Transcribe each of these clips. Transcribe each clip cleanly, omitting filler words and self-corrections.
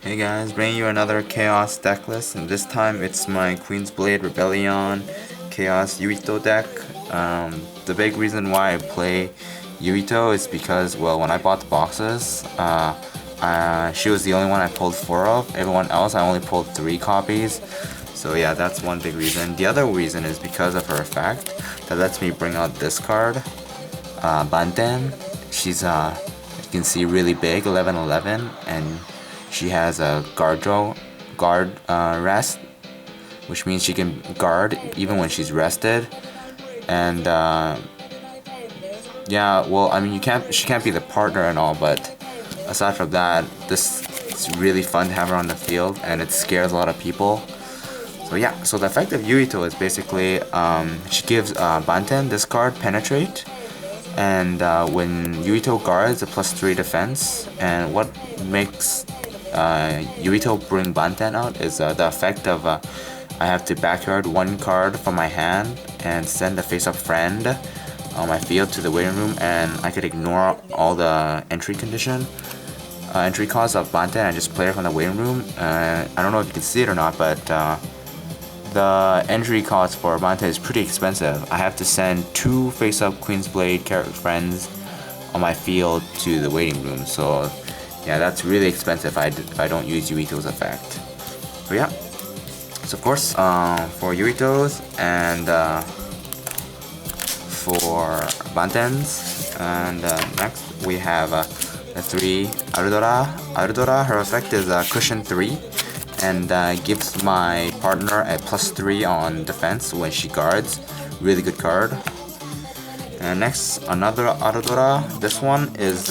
Hey guys, bringing you another Chaos deck list, and this time it's my Queen's Blade Rebellion Chaos Yuito deck. The big reason why I play Yuito is because, well, when I bought the boxes, she was the only one I pulled 4 of. Everyone else, I only pulled 3 copies. So yeah, that's one big reason. The other reason is because of her effect that lets me bring out this card, Banten. She's you can see really big, 11/11, and she has a guard rest, which means she can guard even when she's rested. And yeah, well, I mean, she can't be the partner and all, but aside from that, it's really fun to have her on the field, and it scares a lot of people. So yeah, so the effect of Yuito is basically she gives Banten this card Penetrate, and when Yuito guards, a +3 defense. And what makes Yuito bring Banten out is the effect of I have to backyard 1 card from my hand and send a face-up friend on my field to the waiting room, and I could ignore all the entry costs of Banten and just play her from the waiting room. I don't know if you can see it or not, but the entry cost for Banten is pretty expensive. I have to send 2 face-up Queen's Blade character friends on my field to the waiting room, so yeah, that's really expensive if I don't use Yuito's effect. So yeah, so of course, for Yuito's and for Bantens, and next we have the 3 Ardora. Her effect is Cushion 3, and gives my partner a +3 on defense when she guards. Really good card. And next, another Ardora. This one is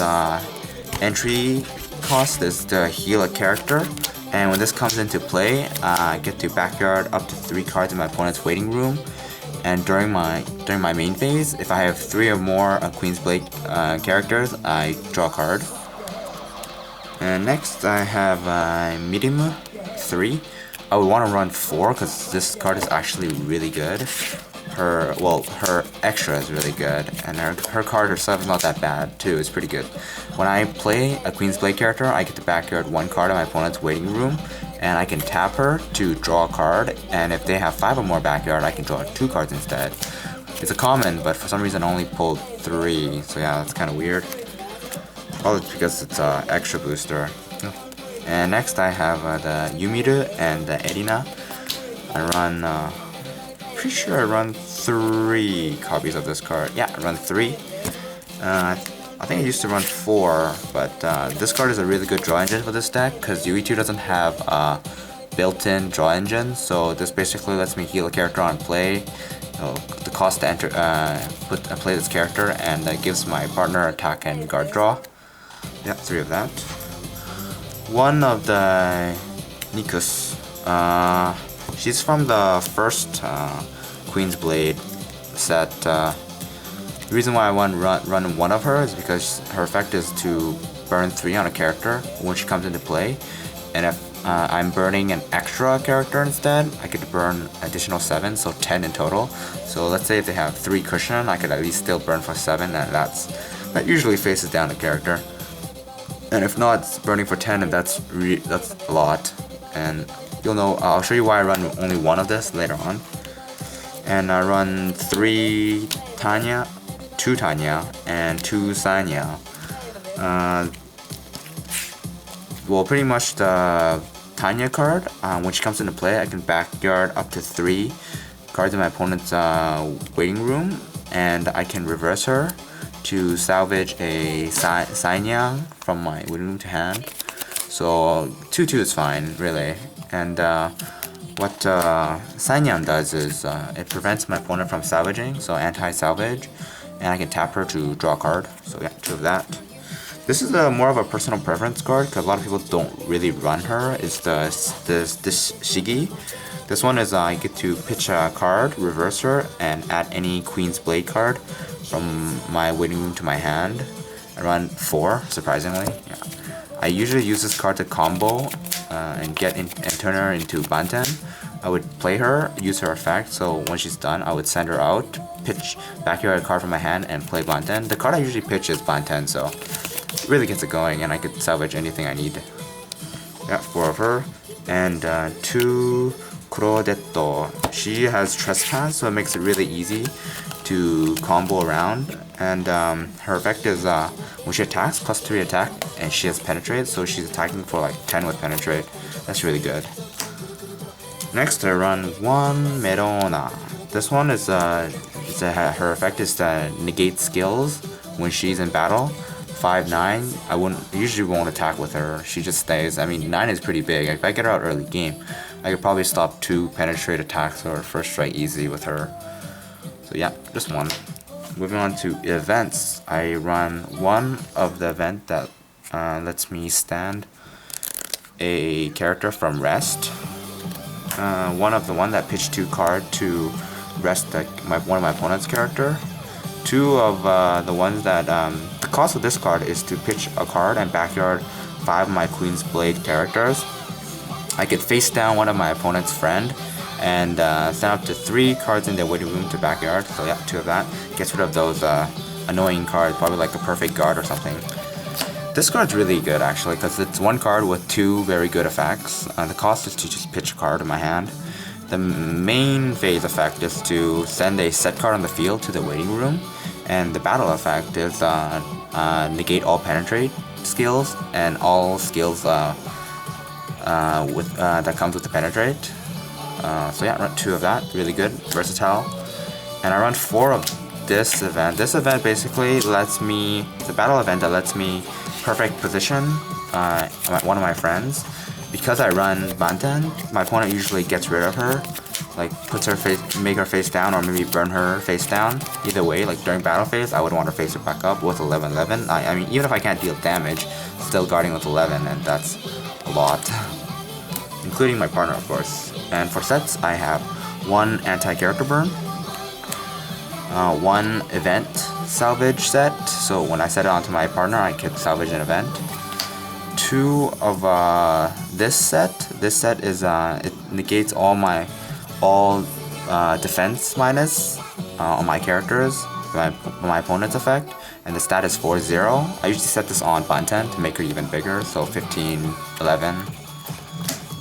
entry cost is to heal a character, and when this comes into play, I get to backyard up to 3 cards in my opponent's waiting room. And during my main phase, if I have 3 or more Queen's Blade characters, I draw a card. And next I have Medium 3. I would want to run 4 because this card is actually really good. Her extra is really good, and her card herself is not that bad too. It's pretty good. When I play a Queen's Blade character, I get to backyard 1 card in my opponent's waiting room, and I can tap her to draw a card, and if they have 5 or more backyard, I can draw 2 cards instead. It's a common, but for some reason I only pulled 3, so yeah, that's kind of weird. Probably because it's an extra booster. And next I have the Yumiru and the Erina. Pretty sure I run 3 copies of this card. Yeah, I run 3. I think I used to run 4, but this card is a really good draw engine for this deck because Yuito doesn't have a built-in draw engine, so this basically lets me heal a character on play. So the cost to enter, play this character, and gives my partner attack and guard draw. Yeah, 3 of that. One of the Nikus. She's from the first Queen's Blade set. The reason why I want to run 1 of her is because her effect is to burn 3 on a character when she comes into play, and if I'm burning an extra character instead, I could burn additional 7, so 10 in total. So let's say if they have 3 cushion, I could at least still burn for 7, and that usually faces down the character. And if not, it's burning for 10, and that's a lot. And you'll know, I'll show you why I run only 1 of this later on. And I run 3 Tanya, 2 Tanya, and 2 Sanya. Well, pretty much the Tanya card, when she comes into play, I can backyard up to 3 cards in my opponent's waiting room, and I can reverse her to salvage a Sanya from my waiting room to hand. So 2/2 is fine, really. And what Sanyan does is it prevents my opponent from salvaging, so anti-salvage, and I can tap her to draw a card. So yeah, 2 of that. This is more of a personal preference card because a lot of people don't really run her. It's this Shigi. This one is I get to pitch a card, reverse her, and add any Queen's Blade card from my waiting room to my hand. I run 4, surprisingly. Yeah. I usually use this card to combo and turn her into Banten. I would play her, use her effect, so when she's done, I would send her out, pitch backyard a card from my hand, and play Banten. The card I usually pitch is Banten, so it really gets it going, and I could salvage anything I need. Yeah, 4 of her. And 2 Kurodetto. She has Trespass, so it makes it really easy to combo around. And her effect is when she attacks, +3 attack, and she has Penetrate, so she's attacking for like 10 with Penetrate. That's really good. Next, I run 1 Merona. This one is her effect is to negate skills when she's in battle. 5/9. Usually won't attack with her. She just stays. I mean, 9 is pretty big. If I get her out early game, I could probably stop 2 Penetrate attacks or first strike easy with her. So yeah, just 1. Moving on to events, I run 1 of the event that lets me stand a character from rest. One of the one that pitched 2 card to rest one of my opponent's character. 2 of the ones that the cost of this card is to pitch a card and backyard 5 of my Queen's Blade characters. I could face down one of my opponent's friend and send up to 3 cards in the waiting room to backyard. So yeah, 2 of that gets rid of those annoying cards, probably like a perfect guard or something. This card's really good actually, because it's 1 card with 2 very good effects. The cost is to just pitch a card in my hand. The main phase effect is to send a set card on the field to the waiting room, and the battle effect is negate all Penetrate skills and all skills that comes with the Penetrate. So yeah, I run 2 of that, really good, versatile. And I run 4 of this event. This event basically lets me, it's a battle event that lets me perfect position one of my friends. Because I run Banten, my opponent usually gets rid of her, like make her face down or maybe burn her face down. Either way, like during battle phase, I would want to face her back up with 11/11. I mean, even if I can't deal damage, still guarding with 11, and that's a lot. Including my partner, of course. And for sets, I have 1 anti-character burn, 1 event salvage set, so when I set it onto my partner, I could salvage an event. 2 of this set. This set is it negates all defense minus on my characters, my opponent's effect, and the stat is 4/0. I usually set this on Banten to make her even bigger, so 15/11.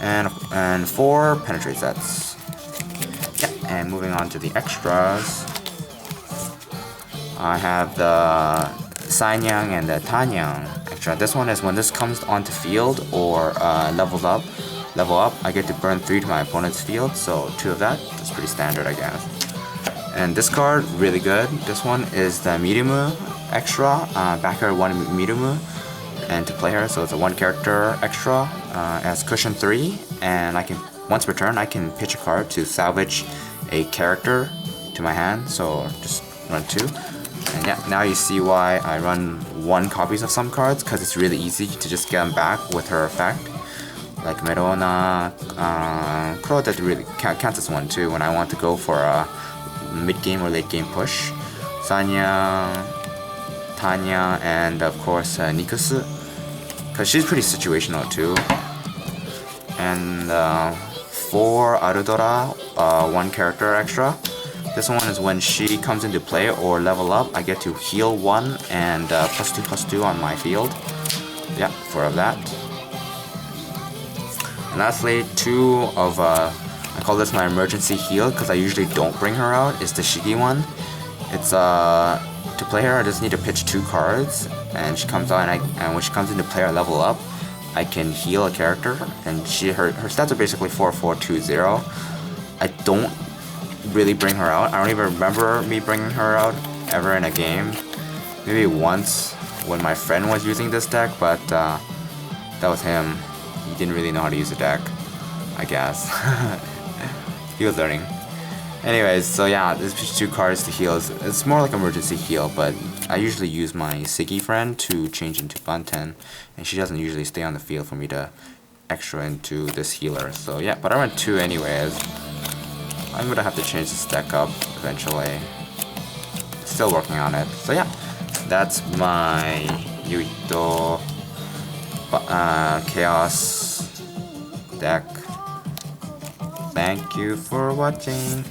And 4 Penetrate sets. Yeah, and moving on to the extras, I have the Sanyang and the Tanyang extra. This one is when this comes onto field or level up, I get to burn 3 to my opponent's field, so 2 of that. That's pretty standard, I guess. And this card, really good. This one is the Mirumu extra, backer 1 Mirumu, and to play her, so it's a 1 character extra, as cushion 3, and I can, once per turn, I can pitch a card to salvage a character to my hand, so just run 2. And yeah, now you see why I run 1 copies of some cards, because it's really easy to just get them back with her effect. Like Merona, Kurodetto really counts as 1 too when I want to go for a mid-game or late-game push. Sanya, Tanya, and of course Nikusu, because she's pretty situational too. And 4 Arudora, 1 character extra. This one is when she comes into play or level up, I get to heal 1 and +2/+2 on my field. Yeah, 4 of that. And lastly, 2 of, I call this my emergency heal because I usually don't bring her out, is the Shigi one. It's, to play her, I just need to pitch 2 cards, and she comes out, and when she comes into play or level up, I can heal a character, and her stats are basically 4/4/2/0. I don't really bring her out. I don't even remember me bringing her out ever in a game. Maybe once when my friend was using this deck, but that was him. He didn't really know how to use the deck, I guess. He was learning. Anyways, so yeah, this is 2 cards to heal. It's more like emergency heal, but I usually use my Siggy friend to change into Banten, and she doesn't usually stay on the field for me to extra into this healer. So yeah, but I went 2 anyways. I'm gonna have to change this deck up eventually. Still working on it. So yeah, that's my Yuito Chaos deck. Thank you for watching.